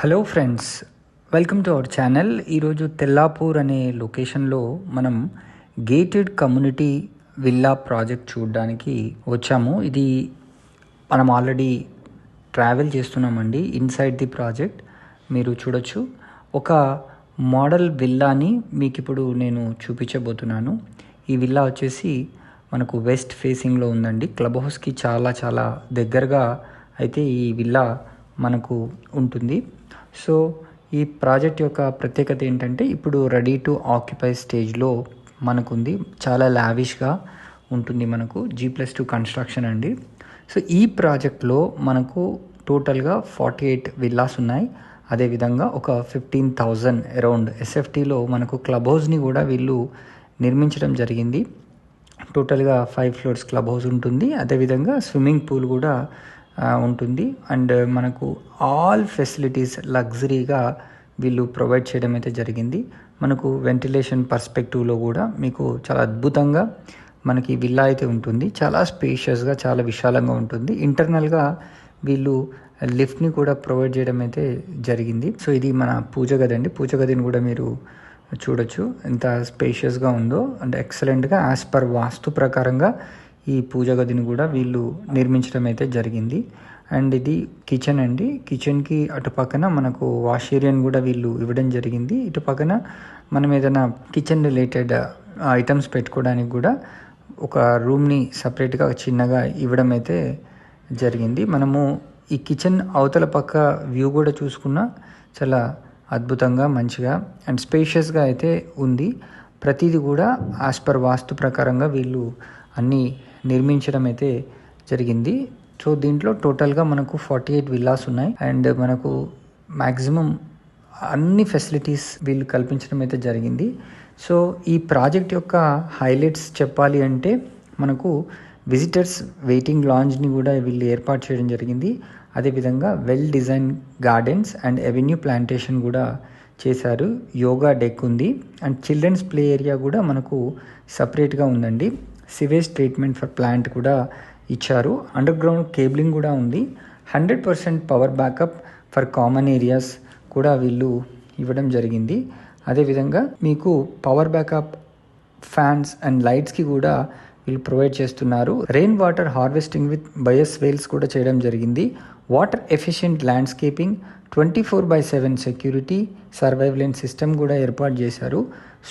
Hello friends, welcome to our channel. ఈరోజు తెల్లాపూర్ అనే లొకేషన్లో మనం గేటెడ్ కమ్యూనిటీ విల్లా ప్రాజెక్ట్ చూడడానికి వచ్చాము. ఇది మనం ఆల్రెడీ ట్రావెల్ చేస్తున్నామండి. ఇన్సైడ్ ది ప్రాజెక్ట్ మీరు చూడొచ్చు. ఒక మోడల్ విల్లాని మీకు ఇప్పుడు నేను చూపించబోతున్నాను. ఈ విల్లా వచ్చేసి మనకు వెస్ట్ ఫేసింగ్లో ఉందండి. క్లబ్ హౌస్కి చాలా దగ్గరగా అయితే ఈ విల్లా మనకు ఉంటుంది. సో ఈ ప్రాజెక్ట్ యొక్క ప్రత్యేకత ఏంటంటే ఇప్పుడు రెడీ టు ఆక్యుపై స్టేజ్లో మనకుంది. చాలా లావిష్గా ఉంటుంది. మనకు G+2 కన్స్ట్రక్షన్ అండి. సో ఈ ప్రాజెక్ట్లో మనకు టోటల్గా 48 విల్లాస్ ఉన్నాయి. అదేవిధంగా ఒక 15,000 అరౌండ్ SFTలో మనకు క్లబ్ హౌస్ని కూడా వీళ్ళు నిర్మించడం జరిగింది. టోటల్గా 5 ఫ్లోర్స్ క్లబ్ హౌస్ ఉంటుంది. అదేవిధంగా స్విమ్మింగ్ పూల్ కూడా ఉంటుంది. అండ్ మనకు ఆల్ ఫెసిలిటీస్ లగ్జరీగా వీళ్ళు ప్రొవైడ్ చేయడం అయితే జరిగింది. మనకు వెంటిలేషన్ పర్స్పెక్టివ్లో కూడా మీకు చాలా అద్భుతంగా మనకి విల్లా అయితే ఉంటుంది. చాలా స్పేషియస్గా, చాలా విశాలంగా ఉంటుంది. ఇంటర్నల్గా వీళ్ళు లిఫ్ట్ని కూడా ప్రొవైడ్ చేయడం అయితే జరిగింది. సో ఇది మన పూజ గది అండి. పూజ గదిని కూడా మీరు చూడొచ్చు ఎంత స్పేషియస్గా ఉందో. అండ్ ఎక్సలెంట్గా యాజ్ పర్ వాస్తు ప్రకారంగా ఈ పూజ గదిని కూడా వీళ్ళు నిర్మించడం అయితే జరిగింది. అండ్ ఇది కిచెన్ అండి. కిచెన్కి అటు పక్కన మనకు వాష్ ఏరియాని కూడా వీళ్ళు ఇవ్వడం జరిగింది. ఇటు పక్కన మనం ఏదైనా కిచెన్ రిలేటెడ్ ఐటమ్స్ పెట్టుకోవడానికి కూడా ఒక రూమ్ని సపరేట్గా చిన్నగా ఇవ్వడం అయితే జరిగింది. మనము ఈ కిచెన్ అవతల పక్క వ్యూ కూడా చూసుకున్నా చాలా అద్భుతంగా, మంచిగా అండ్ స్పేషియస్గా అయితే ఉంది. ప్రతిదీ కూడా యాజ్ పర్ వాస్తు ప్రకారంగా వీళ్ళు అన్నీ నిర్మించడం అయితే జరిగింది. సో దీంట్లో టోటల్గా మనకు 48 విల్లాస్ ఉన్నాయి. అండ్ మనకు మ్యాక్సిమం అన్ని ఫెసిలిటీస్ వీళ్ళు కల్పించడం అయితే జరిగింది. సో ఈ ప్రాజెక్ట్ యొక్క హైలైట్స్ చెప్పాలి అంటే మనకు విజిటర్స్ వెయిటింగ్ లాంజ్ని కూడా వీళ్ళు ఏర్పాటు చేయడం జరిగింది. అదేవిధంగా well design gardens and avenue plantation కూడా చేశారు. యోగా డెక్ ఉంది. అండ్ చిల్డ్రన్స్ ప్లే ఏరియా కూడా మనకు సపరేట్గా ఉందండి. సివేజ్ ట్రీట్మెంట్ ఫర్ ప్లాంట్ కూడా ఇచ్చారు. అండర్ గ్రౌండ్ కేబులింగ్ కూడా ఉంది. 100% power backup for common areas కూడా వీళ్ళు ఇవ్వడం జరిగింది. అదేవిధంగా మీకు పవర్ బ్యాకప్ ఫ్యాన్స్ అండ్ లైట్స్కి కూడా వీళ్ళు ప్రొవైడ్ చేస్తున్నారు. రెయిన్ వాటర్ హార్వెస్టింగ్ విత్ బయోస్వేల్స్ కూడా చేయడం జరిగింది. Water efficient landscaping, 24/7 security surveillance system కూడా ఏర్పాటు చేశారు.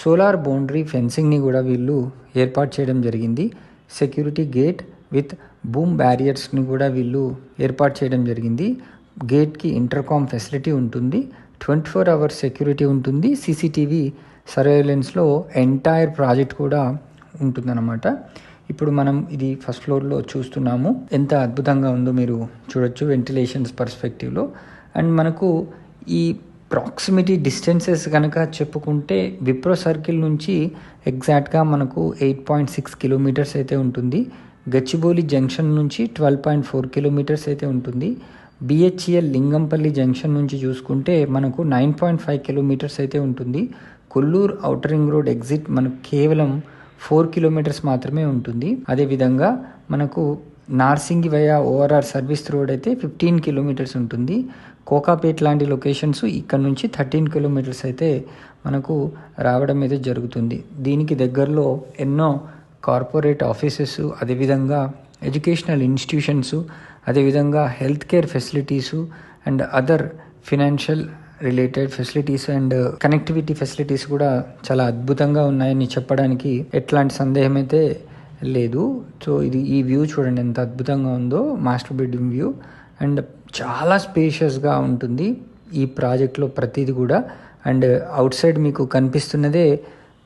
సోలార్ బౌండరీ ఫెన్సింగ్ని కూడా వీళ్ళు ఏర్పాటు చేయడం జరిగింది. సెక్యూరిటీ గేట్ విత్ బూమ్ బ్యారియర్స్ని కూడా వీళ్ళు ఏర్పాటు చేయడం జరిగింది. గేట్కి ఇంటర్కామ్ ఫెసిలిటీ ఉంటుంది. 24 అవర్స్ సెక్యూరిటీ ఉంటుంది. CCTV సర్వైలెన్స్లో ఎంటైర్ ప్రాజెక్ట్ కూడా ఉంటుందన్నమాట. ఇప్పుడు మనం ఇది ఫస్ట్ ఫ్లోర్లో చూస్తున్నాము. ఎంత అద్భుతంగా ఉందో మీరు చూడొచ్చు వెంటిలేషన్స్ పర్స్పెక్టివ్లో. అండ్ మనకు ఈ ప్రాక్సిమిటీ డిస్టెన్సెస్ కనుక చెప్పుకుంటే విప్రో సర్కిల్ నుంచి ఎగ్జాక్ట్గా మనకు 8.6 కిలోమీటర్స్ అయితే ఉంటుంది. గచ్చిబౌలి జంక్షన్ నుంచి 12.4 కిలోమీటర్స్ అయితే ఉంటుంది. BHEL లింగంపల్లి జంక్షన్ నుంచి చూసుకుంటే మనకు 9.5 కిలోమీటర్స్ అయితే ఉంటుంది. Kollur outer ring road exit మనకు కేవలం 4 కిలోమీటర్స్ మాత్రమే ఉంటుంది. అదేవిధంగా మనకు Narsingi via ORR service road అయితే 15 కిలోమీటర్స్ ఉంటుంది. కోకాపేట్ లాంటి లొకేషన్స్ ఇక్కడ నుంచి 13 కిలోమీటర్స్ అయితే మనకు రావడం అయితే జరుగుతుంది. దీనికి దగ్గరలో ఎన్నో కార్పొరేట్ ఆఫీసెస్, అదేవిధంగా ఎడ్యుకేషనల్ ఇన్స్టిట్యూషన్స్, అదేవిధంగా health care facilities and other financial related facilities and connectivity facilities కూడా చాలా అద్భుతంగా ఉన్నాయని చెప్పడానికి ఎట్లాంటి సందేహం అయితే లేదు. సో ఇది ఈ వ్యూ చూడండి ఎంత అద్భుతంగా ఉందో. మాస్టర్ బెడ్రూమ్ వ్యూ అండ్ చాలా స్పేషియస్గా ఉంటుంది ఈ ప్రాజెక్ట్లో ప్రతిదీ కూడా. అండ్ అవుట్ సైడ్ మీకు కనిపిస్తున్నదే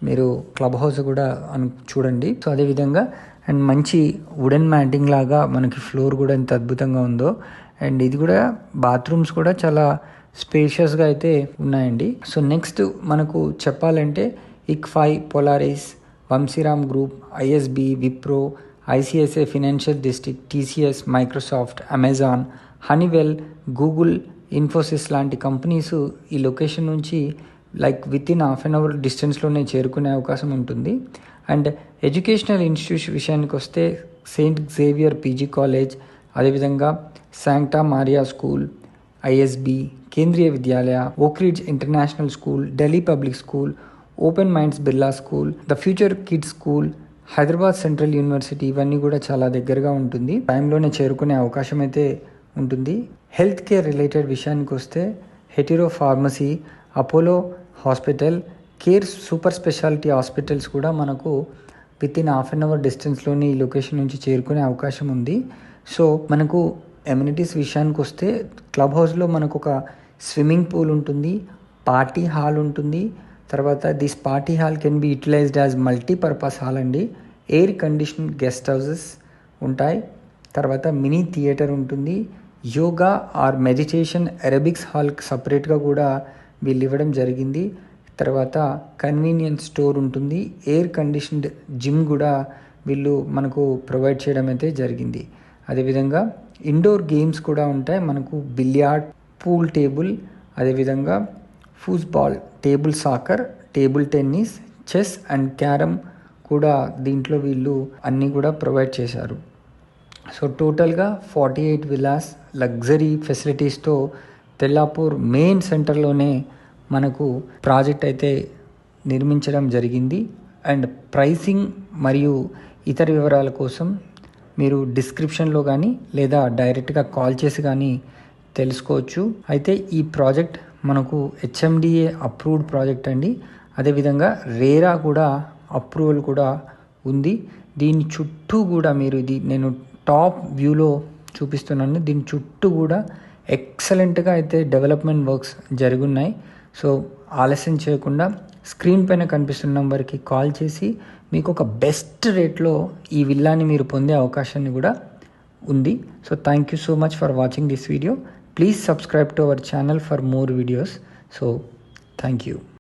మీరు క్లబ్ హౌస్ కూడా చూడండి. సో అదేవిధంగా అండ్ మంచి వుడెన్ మ్యాటింగ్ లాగా మనకి ఫ్లోర్ కూడా ఎంత అద్భుతంగా ఉందో. అండ్ ఇది కూడా బాత్రూమ్స్ కూడా చాలా స్పేషియస్గా అయితే ఉన్నాయండి. సో నెక్స్ట్ మనకు చెప్పాలంటే ICFI, Polaris, Vamshiram group, ISB, Wipro, ICICI financial district, TCS, Microsoft, Amazon, Honeywell, Google, Infosys లాంటి కంపెనీస్ ఈ లొకేషన్ నుంచి within half an hour డిస్టెన్స్లోనే చేరుకునే అవకాశం ఉంటుంది. అండ్ ఎడ్యుకేషనల్ ఇన్స్టిట్యూషన్ విషయానికి వస్తే సెయింట్ జేవియర్ PG కాలేజ్, అదేవిధంగా Santa Maria school, ISB, Kendriya Vidyalaya, Oakridge international school, Delhi public school, open minds Birla school, the future kids school, Hyderabad central university, ఇవన్నీ కూడా చాలా దగ్గరగా ఉంటుంది. టైంలోనే చేరుకునే అవకాశం అయితే ఉంటుంది. హెల్త్ కేర్ రిలేటెడ్ విషయానికి వస్తే Hetero pharmacy, Apollo hospital, care super speciality hospitals కూడా మనకు within half an hour డిస్టెన్స్లోనే ఈ లొకేషన్ నుంచి చేరుకునే అవకాశం ఉంది. సో మనకు ఎమ్యూనిటీస్ విషయానికి వస్తే క్లబ్ హౌస్లో మనకు ఒక స్విమ్మింగ్ పూల్ ఉంటుంది, పార్టీ హాల్ ఉంటుంది. తర్వాత this party hall can be utilised as multipurpose hall అండి. ఎయిర్ కండిషన్ గెస్ట్ హౌసెస్ ఉంటాయి. తర్వాత మినీ థియేటర్ ఉంటుంది. యోగా ఆర్ మెడిటేషన్ అరబిక్స్ హాల్కి సపరేట్గా కూడా వీళ్ళు ఇవ్వడం జరిగింది. తర్వాత కన్వీనియన్స్ స్టోర్ ఉంటుంది. ఎయిర్ కండిషన్డ్ జిమ్ కూడా వీళ్ళు మనకు ప్రొవైడ్ చేయడం అయితే జరిగింది. అదేవిధంగా ఇండోర్ గేమ్స్ కూడా ఉంటాయి. మనకు బిలియార్డ్, పూల్ టేబుల్, అదేవిధంగా football, table soccer, table tennis, chess and carrom కూడా దీంట్లో వీళ్ళు అన్నీ కూడా ప్రొవైడ్ చేశారు. సో టోటల్గా 48 విల్లాస్ లగ్జరీ ఫెసిలిటీస్తో తెల్లాపూర్ మెయిన్ సెంటర్లోనే మనకు ప్రాజెక్ట్ అయితే నిర్మించడం జరిగింది. అండ్ ప్రైసింగ్ మరియు ఇతర వివరాల కోసం మీరు డిస్క్రిప్షన్లో కానీ లేదా డైరెక్ట్గా కాల్ చేసి కానీ తెలుసుకోవచ్చు. అయితే ఈ ప్రాజెక్ట్ మనకు హెచ్ఎండిఏ అప్రూవ్డ్ ప్రాజెక్ట్ అండి. అదేవిధంగా రేరా కూడా అప్రూవల్ కూడా ఉంది. దీని చుట్టూ కూడా మీరు నేను టాప్ వ్యూలో చూపిస్తున్నాను. దీని చుట్టూ కూడా ఎక్సలెంట్గా అయితే డెవలప్మెంట్ వర్క్స్ జరుగున్నాయి. సో ఆలస్యం చేయకుండా స్క్రీన్ పైన కనిపిస్తున్న నెంబర్కి కాల్ చేసి మీకు ఒక బెస్ట్ రేట్లో ఈ విల్లాని మీరు పొందే అవకాశాన్ని కూడా ఉంది. So thank you so much for watching this video. Please subscribe to our channel for more videos. So, thank you.